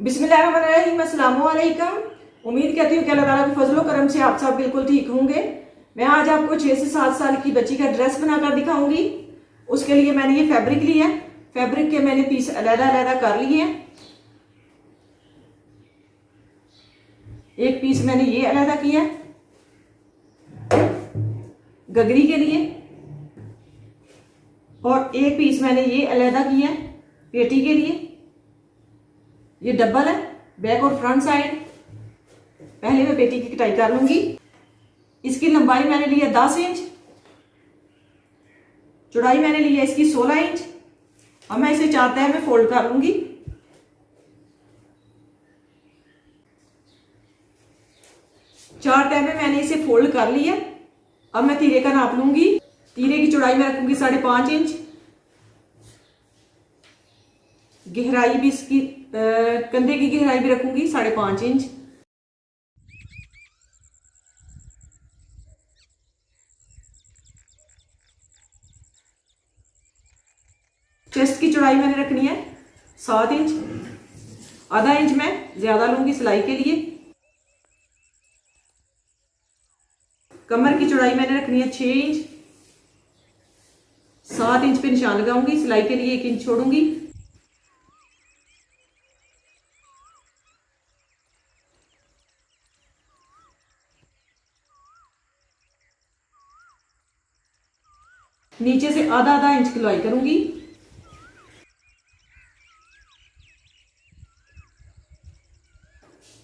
बिस्मिल्लाहिर्रहमानिर्रहीम, अस्सलाम वालेकुम। उम्मीद करती हूँ कि अल्लाह ताला के फजलो करम से आप सब बिल्कुल ठीक होंगे। मैं आज आपको 6 से 7 साल की बच्ची का ड्रेस बनाकर दिखाऊंगी। उसके लिए मैंने ये फैब्रिक लिया है। फैब्रिक के मैंने पीस अलग-अलग कर लिए हैं। एक पीस मैंने ये अलग किया है गगरी के लिए, और एक पीस मैंने ये अलग किया है पेटी के लिए। ये डबल है, बैक और फ्रंट साइड। पहले मैं पेटी की कटाई कर लूंगी। इसकी लंबाई मैंने ली है 10 इंच, चौड़ाई मैंने ली है इसकी 16 इंच। अब मैं इसे 4 तह में फोल्ड कर लूंगी। चार तह में मैंने इसे फोल्ड कर लिया। अब मैं तीरे का नाप लूंगी। तीरे की चौड़ाई में रखूंगी 5.5 इंच, गहराई भी इसकी कंधे की गहराई भी रखूंगी 5.5 इंच। चेस्ट की चौड़ाई मैंने रखनी है 7 इंच, आधा इंच मैं ज्यादा लूंगी सिलाई के लिए। कमर की चौड़ाई मैंने रखनी है 6 इंच, 7 इंच पे निशान लगाऊंगी। सिलाई के लिए 1 इंच छोड़ूंगी। नीचे से आधा आधा इंच की गुलाई करूंगी।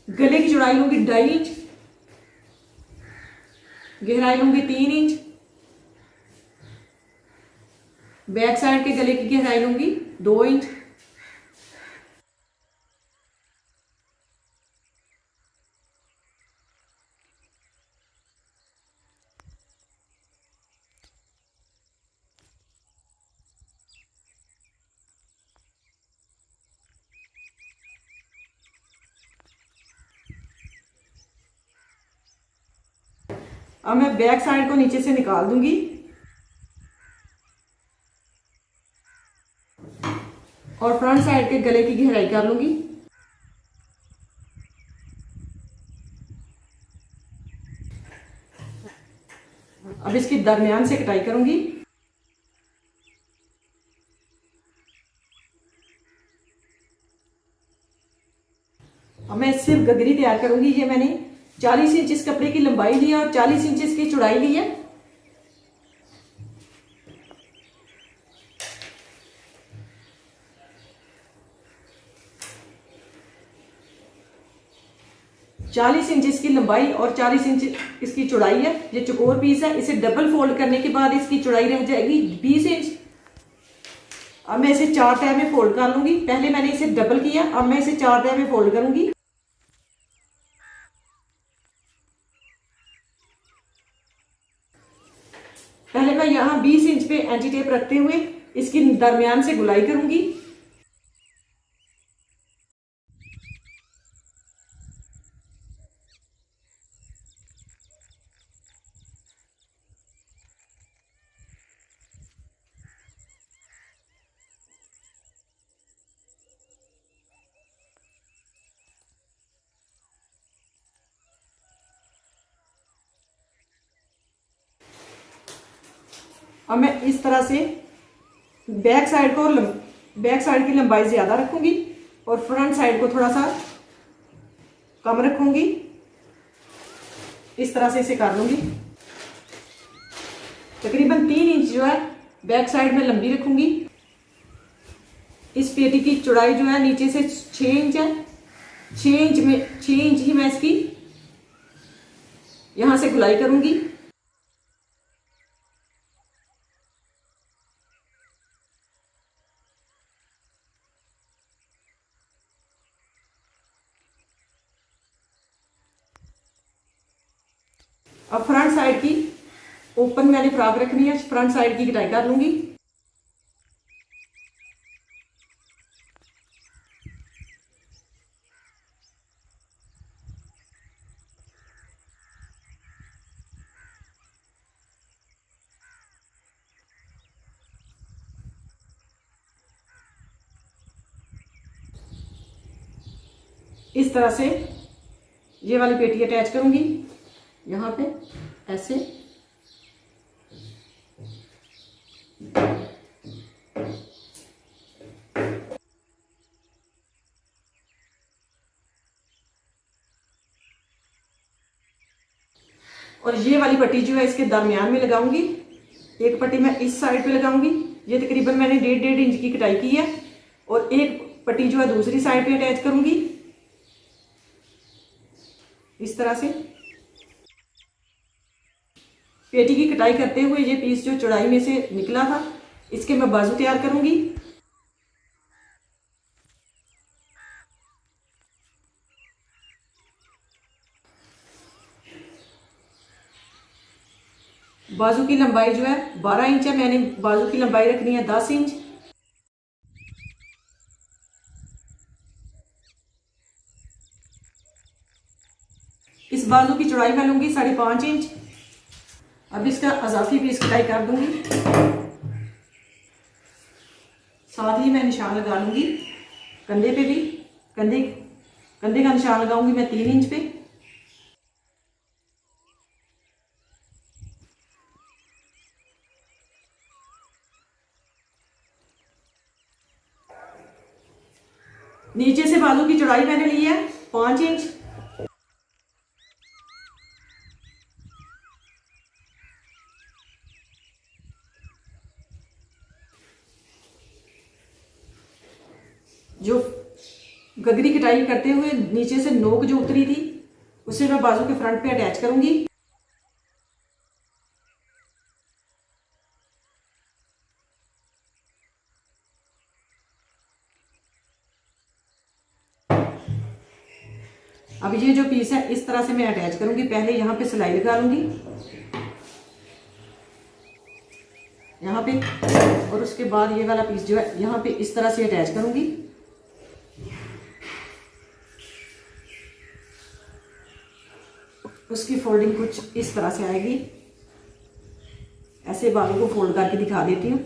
गले की चौड़ाई लूंगी 2.5 इंच, गहराई लूंगी 3 इंच। बैक साइड के गले की गहराई लूंगी 2 इंच। अब मैं बैक साइड को नीचे से निकाल दूंगी और फ्रंट साइड के गले की गहराई कर लूंगी। अब इसकी दरमियान से कटाई करूंगी। अब मैं सिर्फ गगरी तैयार करूंगी। ये मैंने 40 इंच इस कपड़े की लंबाई ली है और 40 इंच इसकी चौड़ाई ली है। चालीस इंच इसकी लंबाई और 40 इंच इसकी चौड़ाई है। ये चौकोर पीस है। इसे डबल फोल्ड करने के बाद इसकी चौड़ाई रह जाएगी 20 इंच। अब मैं इसे 4 तह में फोल्ड कर लूंगी। पहले मैंने इसे डबल किया, अब मैं इसे 4 तह में फोल्ड करूंगी। पहले मैं यहां 20 इंच पे एंटी टेप रखते हुए इसकी दरमियान से गुलाई करूंगी। अब मैं इस तरह से बैक साइड की लंबाई ज्यादा रखूंगी और फ्रंट साइड को थोड़ा सा कम रखूंगी। इस तरह से इसे कर लूंगी। तकरीबन 3 इंच जो है बैक साइड में लंबी रखूंगी। इस पेटी की चौड़ाई जो है नीचे से 6 इंच है। 6 इंच ही मैं इसकी यहां से गुलाई करूंगी। अब फ्रंट साइड की ओपन मैंने फ्रॉक रखनी है, फ्रंट साइड की कटाई कर लूंगी। इस तरह से ये वाली पेटी अटैच करूंगी यहाँ पे ऐसे। और ये वाली पट्टी जो है इसके दरमियान में लगाऊंगी। एक पट्टी मैं इस साइड पे लगाऊंगी, ये तकरीबन मैंने 1.5 इंच की कटाई की है। और एक पट्टी जो है दूसरी साइड पे अटैच करूंगी इस तरह से। पेटी की कटाई करते हुए ये पीस जो चौड़ाई में से निकला था, इसके मैं बाजू तैयार करूंगी। बाजू की लंबाई जो है 12 इंच है, मैंने बाजू की लंबाई रखनी है 10 इंच। इस बाजू की चौड़ाई मैं लूंगी 5.5 इंच। अब इसका अजाफी पीस कटाई कर दूंगी, साथ ही मैं निशान लगा लूंगी कंधे पे भी। कंधे का निशान लगाऊंगी मैं 3 इंच पे। नीचे से बाजू की चौड़ाई मैंने ली है 5 इंच। जो गगरी कटाई करते हुए नीचे से नोक जो उतरी थी उसे मैं बाजू के फ्रंट पे अटैच करूंगी। अब ये जो पीस है इस तरह से मैं अटैच करूंगी। पहले यहाँ पे सिलाई लगा लूंगी यहाँ पे, और उसके बाद ये वाला पीस जो है यहाँ पे इस तरह से अटैच करूंगी। उसकी फोल्डिंग कुछ इस तरह से आएगी। ऐसे बालों को फोल्ड करके दिखा देती हूँ।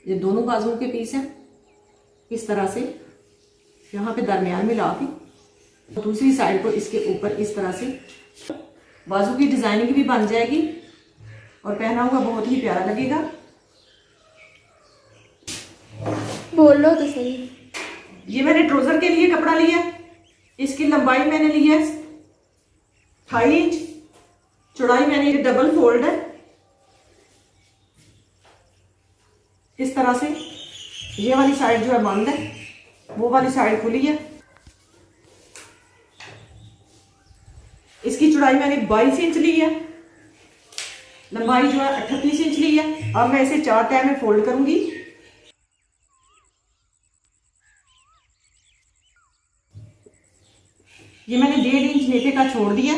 ये दोनों बाजुओं के पीस हैं, इस तरह से यहाँ पे दरमियान में ला के दूसरी साइड को इसके ऊपर इस तरह से बाजू की डिजाइनिंग भी बन जाएगी और पहना हुआ बहुत ही प्यारा लगेगा। बोलो तो सही। ये मैंने ट्राउजर के लिए कपड़ा लिया, इसकी लंबाई मैंने ली है 2.5 इंच, चौड़ाई मैंने डबल फोल्ड है इस तरह से। ये वाली साइड जो है बंद है, वो वाली साइड खुली है। इसकी चौड़ाई मैंने 22 इंच ली है, लंबाई जो है 38 इंच ली है। अब मैं इसे 4 तह में फोल्ड करूंगी। ये मैंने 1.5 इंच नेफे का छोड़ दिया।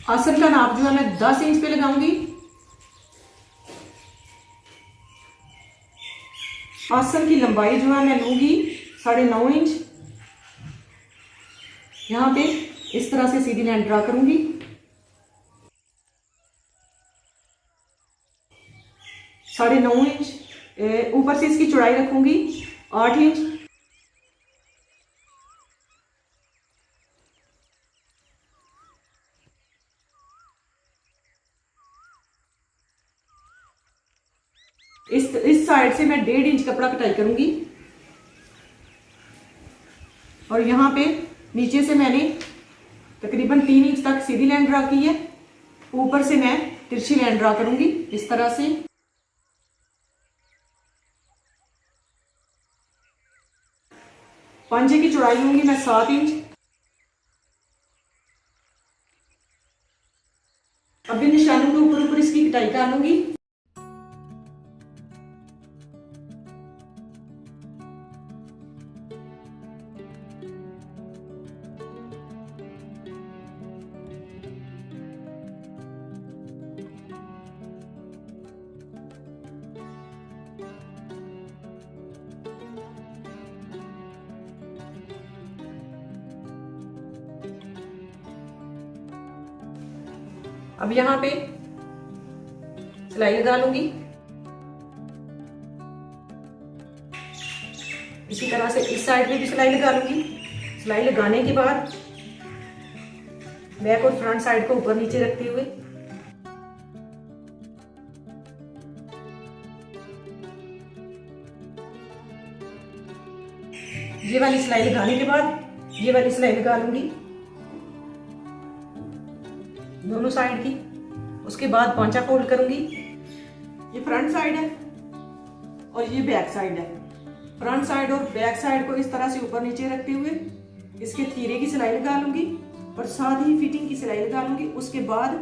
आसन का नाप जो है मैं 10 इंच पे लगाऊंगी। आसन की लंबाई जो है मैं लूंगी 9.5 इंच। यहां पे इस तरह से सीधी लाइन ड्रा करूंगी। साढ़े 9 इंच ऊपर से इसकी चौड़ाई रखूंगी 8 इंच। इस साइड से मैं 1.5 इंच कपड़ा कटाई करूंगी और यहाँ पे नीचे से मैंने तकरीबन 3 इंच तक सीधी लाइन ड्रा की है। ऊपर से मैं तिरछी लाइन ड्रा करूंगी इस तरह से। पंजे की चौड़ाई लूंगी मैं 7 इंच। अब इन निशानों के ऊपर ऊपर इसकी कटाई कर लूंगी। अब यहां पे सिलाई लगा लूंगी। इसी तरह से इस साइड पे भी सिलाई लगा लूंगी। सिलाई लगाने के बाद बैक और फ्रंट साइड को ऊपर नीचे रखते हुए ये वाली सिलाई लगाने के बाद ये वाली सिलाई लगा लूंगी दोनों साइड की। उसके बाद पांचा फोल्ड करूंगी। ये फ्रंट साइड है और ये बैक साइड है। फ्रंट साइड और बैक साइड को इस तरह से ऊपर नीचे रखते हुए इसके तीरे की सिलाई लगा लूंगी और साथ ही फिटिंग की सिलाई लगा लूंगी। उसके बाद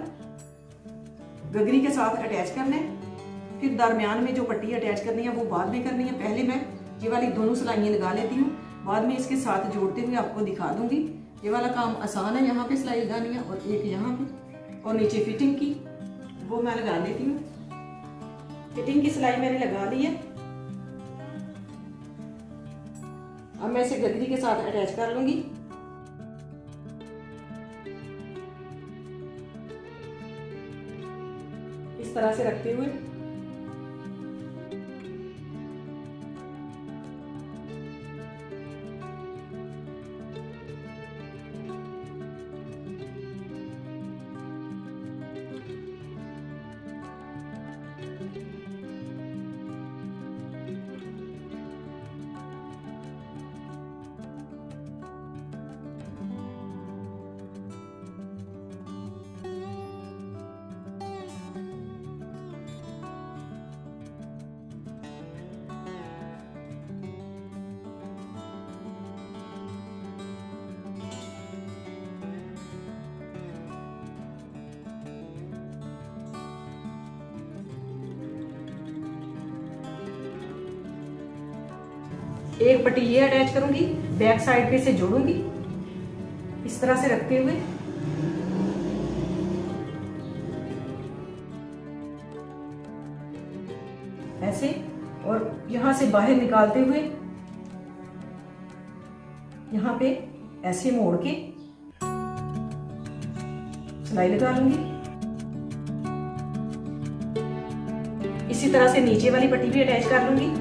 गगरी के साथ अटैच करना है। फिर दरमियान में जो पट्टी अटैच करनी है वो बाद में करनी है। पहले मैं ये वाली दोनों सिलाइयाँ लगा लेती हूँ, बाद में इसके साथ जोड़ते हुए आपको दिखा दूंगी। ये वाला काम आसान है, यहाँ पे सिलाई लगानी है और एक यहाँ पे और नीचे फिटिंग की वो मैं लगा लेती हूँ। फिटिंग की सिलाई मैंने लगा ली है। अब मैं इसे गगरी के साथ अटैच कर लूंगी। इस तरह से रखते हुए एक पट्टी ये अटैच करूंगी, बैक साइड पे से जोड़ूंगी इस तरह से रखते हुए। ऐसे और यहां से बाहर निकालते हुए यहां पे ऐसे मोड़ के सिलाई लगा लूंगी। इसी तरह से नीचे वाली पट्टी भी अटैच कर लूंगी।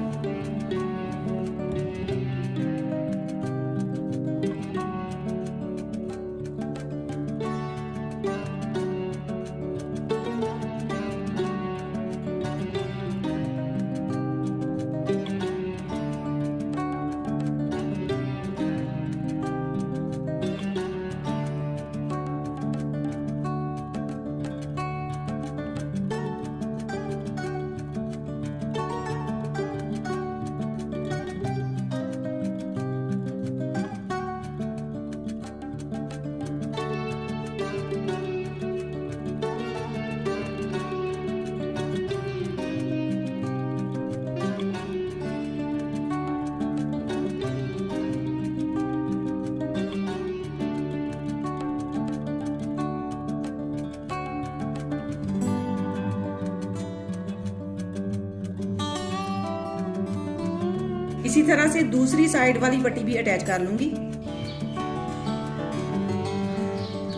इसी तरह से दूसरी साइड वाली पट्टी भी अटैच कर लूंगी।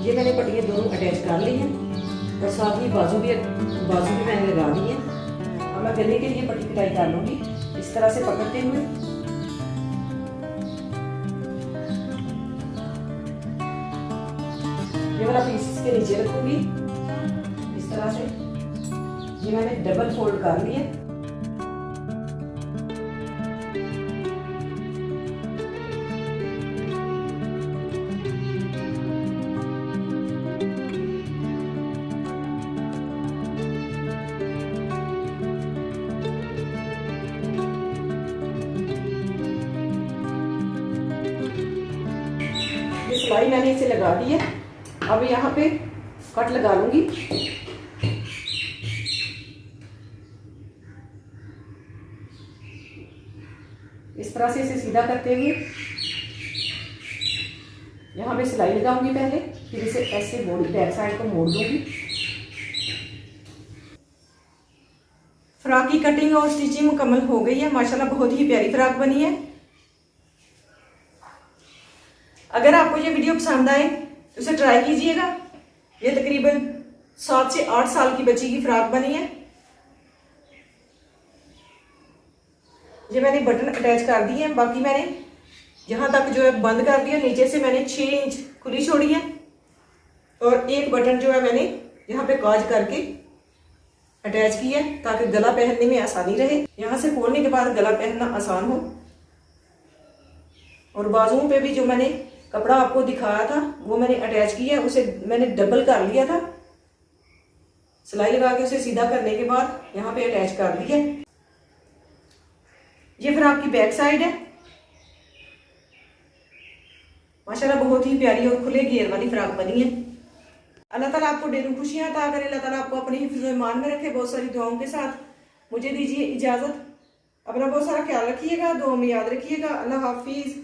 ये मैंने पट्टियां दोनों अटैच कर ली हैं और साथ ही बाजू भी मैंने लगा दी है। अब मैं गले के लिए पट्टी कटाई कर लूंगी इस तरह से पकड़ते हुए। ये वाला पीस इसके नीचे रखूंगी इस तरह से। ये मैंने डबल फोल्ड कर लिया। सिलाई मैंने इसे लगा दी है। अब यहाँ पे कट लगा लूंगी। इस तरह से इसे सीधा करते हुए यहाँ पे सिलाई लगाऊंगी पहले, फिर इसे ऐसे बॉडी बैक साइड को मोड़ दूंगी। फ्रॉक की कटिंग और स्टिचिंग मुकम्मल हो गई है। माशाल्लाह बहुत ही प्यारी फ्रॉक बनी है। अगर आपको ये वीडियो पसंद आए तो इसे ट्राई कीजिएगा। ये तकरीबन 7 से 8 साल की बच्ची की फ्रॉक बनी है। ये मैंने बटन अटैच कर दिए हैं, बाकी मैंने यहाँ तक जो है बंद कर दिया, नीचे से मैंने 6 इंच खुली छोड़ी है और एक बटन जो है मैंने यहाँ पे काज करके अटैच किया है ताकि गला पहनने में आसानी रहे। यहाँ से खोलने के बाद गला पहनना आसान हो। और बाजुओं पे भी जो मैंने कपड़ा आपको दिखाया था वो मैंने अटैच किया है, उसे मैंने डबल कर लिया था, सिलाई लगा के उसे सीधा करने के बाद यहाँ पे अटैच कर दिया। ये फिर आपकी बैक साइड है। माशाल्लाह बहुत ही प्यारी और खुले घेर वाली फ्रॉक बनी है। अल्लाह ताला आपको ढेरों खुशियां अता करे, अल्लाह ताला आपको अपने हिफ्ज़ व ईमान में रखे। बहुत सारी दुआओं के साथ मुझे दीजिए इजाज़त। अपना बहुत सारा ख्याल रखिएगा, दुआ में याद रखिएगा। अल्लाह हाफिज़।